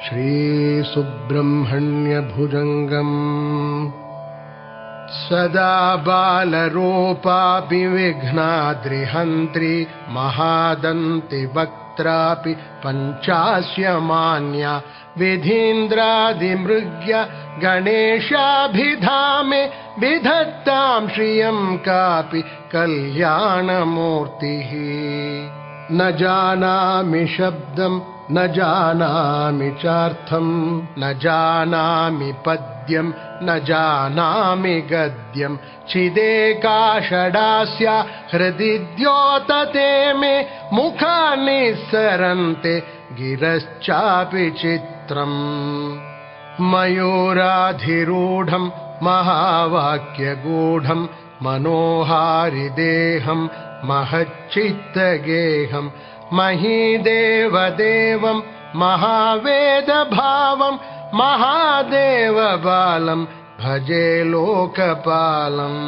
श्रीसुब्रह्मण्यभुजङ्गम् सदा बालरूपापि विघ्नाद्रिहन्त्री महादन्तिवक्त्रापि पञ्चास्यमान्या विधीन्द्रादिमृग्य गणेशाभिधामे विधत्तां श्रियं कापि कल्याणमूर्तिः। न जानामि शब्दं न जानामि चार्थं न जानामि पद्यं न जानामि गद्यं चिदेकाषडास्या हृदि द्योतते मे मुखानि सरन्ते गिरश्चापि चित्रम्। मयूराधिरूढं महावाक्यगूढं मनोहारिदेहं महच्चित्तगेहं महीदेवदेवं महावेदभावं महादेवबालं भजे लोकपालम्।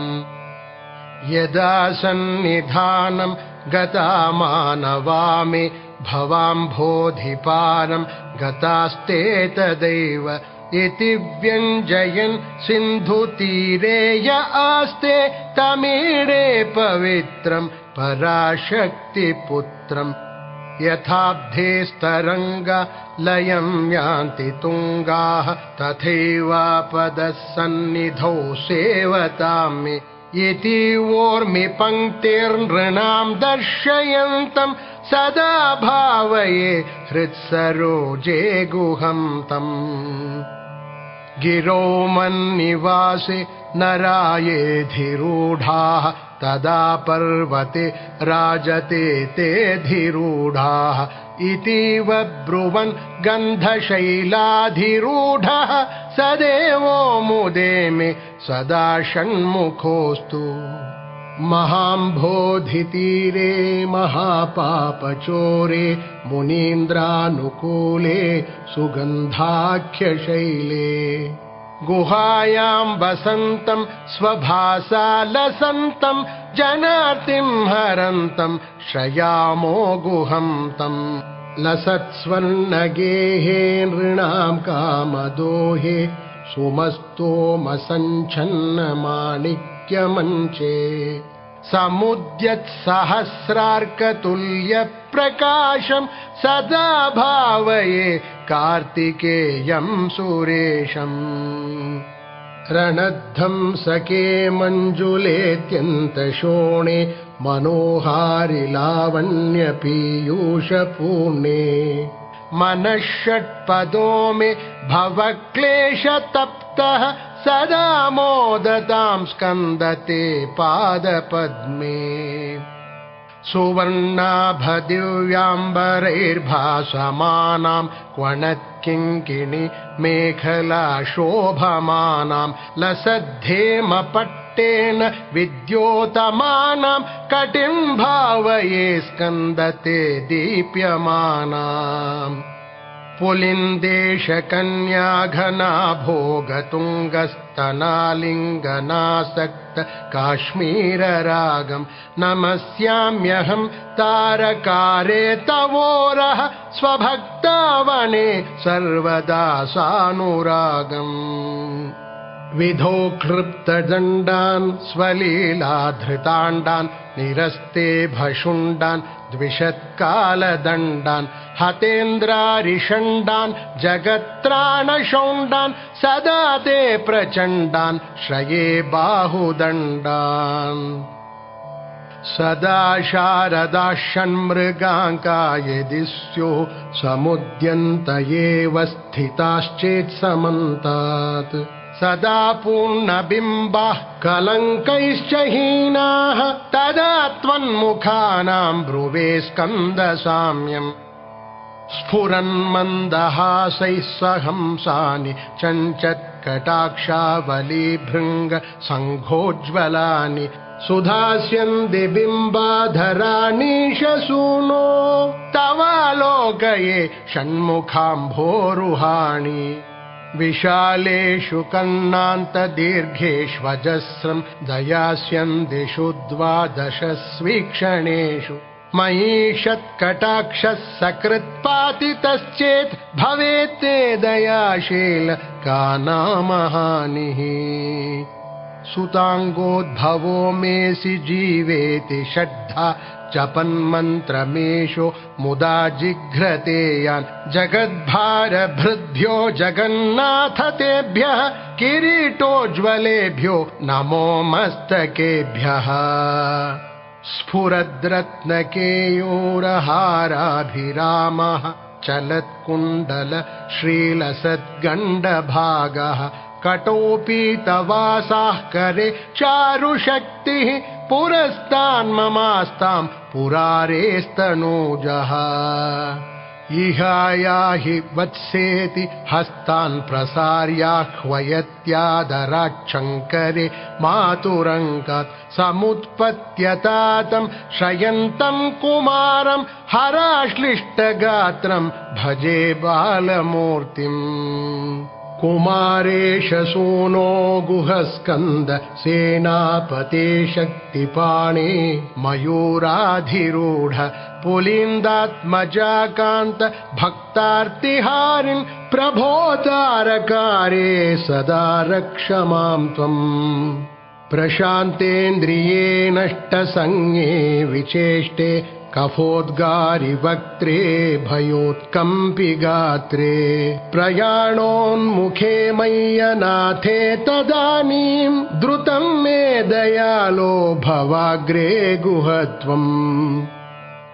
यदा सन्निधानं गतामानवामि भवाम्भोधिपारं गतास्ते तदैव इति व्यञ्जयन् सिन्धुतीरे य आस्ते तमीरे पवित्रं पराशक्तिपुत्रम्। यथाब्धेस्तरङ्गा लयं यान्ति तुङ्गाः तथैवापदः सन्निधौ सेवतामि इति वोर्मि पङ्क्तिर्नृणां दर्शयन्तं सदा भावये हृत्सरोजे गुहं तम्। गिरौ मन्निवासे नरायेऽधिरूढाः तदा पर्वते राजते तेऽधिरूढाः इतीव ब्रुवन् गन्धशैलाधिरूढः सदेवो मुदे मे सदा षण्मुखोऽस्तु। महाम्भोधितीरे महापापचोरे मुनीन्द्रानुकूले सुगन्धाख्यशैले गुहायां वसन्तं स्वभासा लसन्तं जनार्तिं हरन्तं श्रयामो गुहं तम्। लसत्स्वर्णगेहे नृणां कामदोहे सुमस्तोमसञ्छन्नमाणिक्यमञ्चे समुद्यत्सहस्रार्कतुल्यप्रकाशं सदा भावये कार्तिकेयं सुरेशम्। रणध्वंसके मञ्जुलेऽत्यन्तशोणे मनोहारि लावण्यपीयूषपूर्णे मनःषट्पदो मे भवक्लेशतप्तः सदा मोदतां स्कन्दते पादपद्मे। सुवर्णाभदिव्याम्बरैर्भासमानां क्वणत्किङ्किणी मेखला शोभमानां लसद्धेमपट्टेन विद्योतमानां कटिं भावये स्कन्दते दीप्यमानाम्। पुलिन्देशकन्याघना भोगतुङ्गस्तनालिङ्गनासक्त काश्मीररागं नमस्याम्यहं तारकारे तवोरः स्वभक्तावने सर्वदा सानुरागम्। विधौ क्लृप्तदण्डान् स्वलीलाधृताण्डान् निरस्ते भशुण्डान् द्विषत्कालदण्डान् हतेन्द्रारिषण्डान् जगत्त्राणशौण्डान् सदा ते प्रचण्डान् श्रये बाहुदण्डान्। सदा शारदा षण्मृगाङ्का यदि स्युः समुद्यन्त एव स्थिताश्चेत्समन्तात् सदा पूर्णबिम्बाः कलङ्कैश्च हीनाः तदा त्वन्मुखानां ब्रुवे स्कन्दसाम्यम्। स्फुरन्मन्दहासैः सहंसानि चञ्चत्कटाक्षावलीभृङ्ग सङ्घोज्ज्वलानि सुधास्यन्ति बिम्बाधराणीशसूनो तवालोकये षण्मुखाम्भोरुहाणि। विशालेषु कर्णान्तदीर्घेष्वजस्रं दयास्यन्दिषु द्वादशस्वीक्षणेषु मयीषत्कटाक्षः सकृत्पातितश्चेत् भवेत्ते दयाशील का नामहानिः सुताङ्गोद्भवो मेऽसि जीवेति षड्धा जपन्मन्त्रमेषो मुदा जिघ्रते यान् जगद्भारभृद्भ्यो जगन्नाथ तेभ्यः किरीटोज्ज्वलेभ्यो नमो मस्तकेभ्यः स्फुरद्रत्नकेयूरहाराभिरामः चलत्कुण्डल श्रीलसद्गण्डभागः कटोपीतवासाः करे चारुशक्तिः पुरस्तान्ममास्तां पुरारेस्तनूजः इहायाहि वत्सेति हस्तान् प्रसार्याह्वयत्यादराच्छङ्करे मातुरङ्गात् समुत्पत्यतातं शयन्तं कुमारं हराश्लिष्टगात्रं भजे बालमूर्तिम् कुमारेश सूनो गुहस्कन्द सेनापते शक्तिपाणे मयूराधिरूढ पुलिन्दात्मजाकान्त भक्तार्तिहारिन् प्रभो तारकारे सदा रक्ष मां त्वम् प्रशान्तेन्द्रिये नष्टसंज्ञे विचेष्टे कफोद्गारि वक्त्रे भयोत्कम्पि गात्रे प्रयाणोन्मुखे मय्यनाथे तदानीं द्रुतं मे दयालो भवाग्रे गुहत्वम्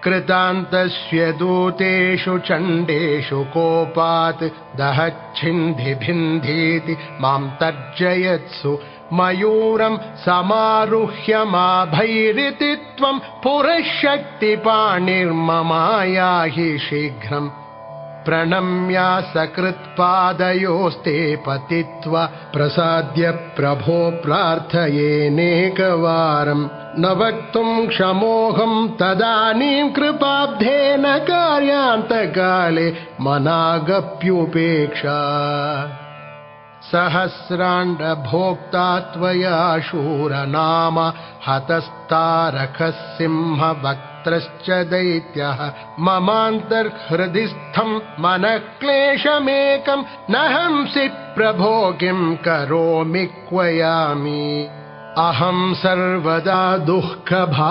कृतान्तस्य दूतेषु चण्डेषु कोपात् दहच्छिन्धिभिन्धीति मां तर्जयत्सु मयूरं समारुह्य माभैरिति त्वं पुरःशक्तिपाणिर्ममायाहि शीघ्रम् प्रणम्या सकृत्पादयोस्ते पतित्वा प्रसाद्य प्रभो प्रार्थयेनेकवारम् न वक्तुं क्षमोऽहं तदानीं कृपाब्धेन कार्यान्तकाले मनागप्युपेक्षा सहस्राण्डभोक्ता त्वया शूरनाम हतस्तारकः सिंहवक्त्रश्च दैत्यः ममान्तर्हृदिस्थं मनक्लेशमेकं न हंसि प्रभो किं करोमि क्वयामि अहं सर्वदा दुःखभारावसन्नो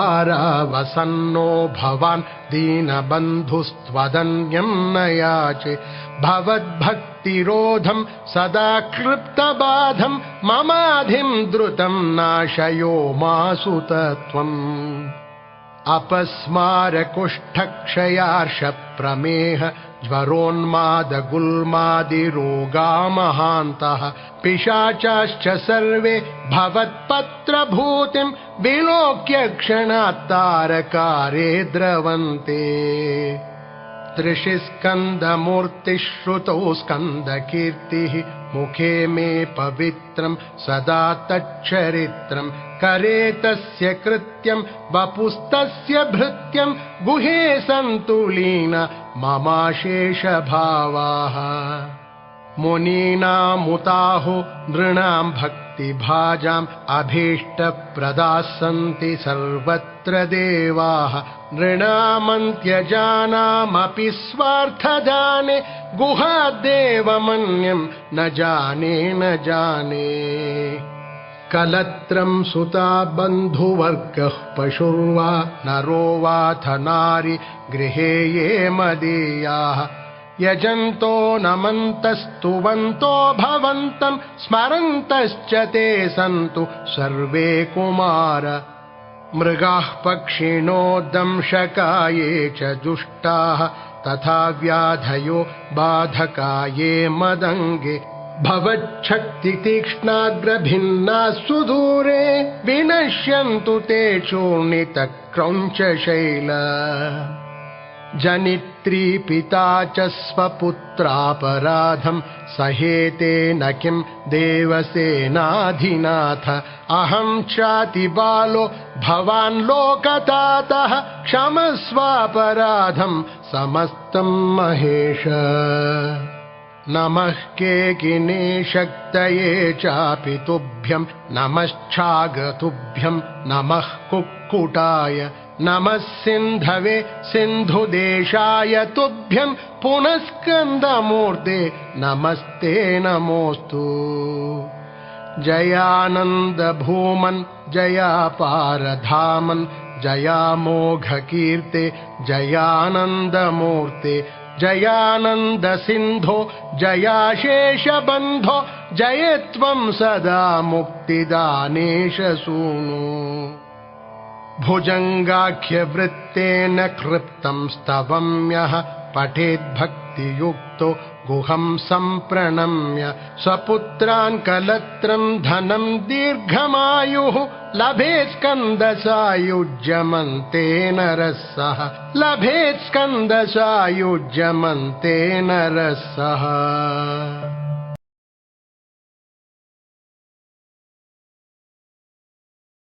भवान् दीनबन्धुस्त्वदन्यं न याचे भवद्भक्तिरोधं सदा क्लृप्तबाधं ममाधिं द्रुतं नाशयो मासुत त्वम् अपस्मारकुष्ठक्षयार्षप्रमेह ज्वरोन्मादगुल्मादिरोगा महान्तः पिशाचाश्च सर्वे भवत्पत्रभूतिं विलोक्य क्षणात् तारकारे द्रवन्ते त्रिशिस्कन्दमूर्तिः श्रुतौ स्कन्दकीर्तिः मुखे मे पवित्रं सदा तच्चरित्रं करे तस्य कृत्यं वपुस्तस्य भृत्यं गुहे सन्तु लीन ममाशेषभावाः मुनीनामुताहो नृणां भक्तिभाजाम् अभीष्टप्रदाः सन्ति सर्वत्र देवाः नृणामन्त्यजानामपि स्वार्थदाने गुहाद्देवमन्यं न जाने कलत्रं सुता बन्धुवर्गः पशुर्वा नरो वाथ नारी गृहे ये मदीयाः यजन्तो नमन्तस्तुवन्तो भवन्तं स्मरन्तश्च ते सन्तु सर्वे कुमार मृगाः पक्षिणो दंशकाये च जुष्टाः तथा व्याधयो बाधकाये मदङ्गे भवच्छक्तितीक्ष्णाग्रभिन्नाः सुदूरे विनश्यन्तु ते चूर्णितक्रौञ्चशैल जनित्री पिता च स्वपुत्रापराधं सहेते न किं देवसेनाधिनाथ अहं चातिबालो भवान् लोकतातः क्षमस्वापराधं समस्तं महेश नमः केकिने शक्तये चापि तुभ्यं नमश्चागतुभ्यं नमः कुक्कुटाय नमः सिन्धवे सिन्धुदेशाय तुभ्यं पुनः स्कन्दमूर्ते नमस्ते नमोऽस्तु। जयानन्द भूमन् जयापारधामन् जयामोघकीर्ते जयानन्दमूर्ते जयानन्द सिन्धो जयाशेषबन्धो जय त्वं सदा मुक्तिदानेश सूनु। भुजङ्गाख्यवृत्तेन कृप्तं स्तवं यः पठेद्भक्तियुक्तो गुहं सम्प्रणम्य स्वपुत्रान् कलत्रं धनं दीर्घमायुः लभेत् स्कन्दसायुज्यमन्तेन रसः लभेत् स्कन्दसायुज्यमन्तेन रसः।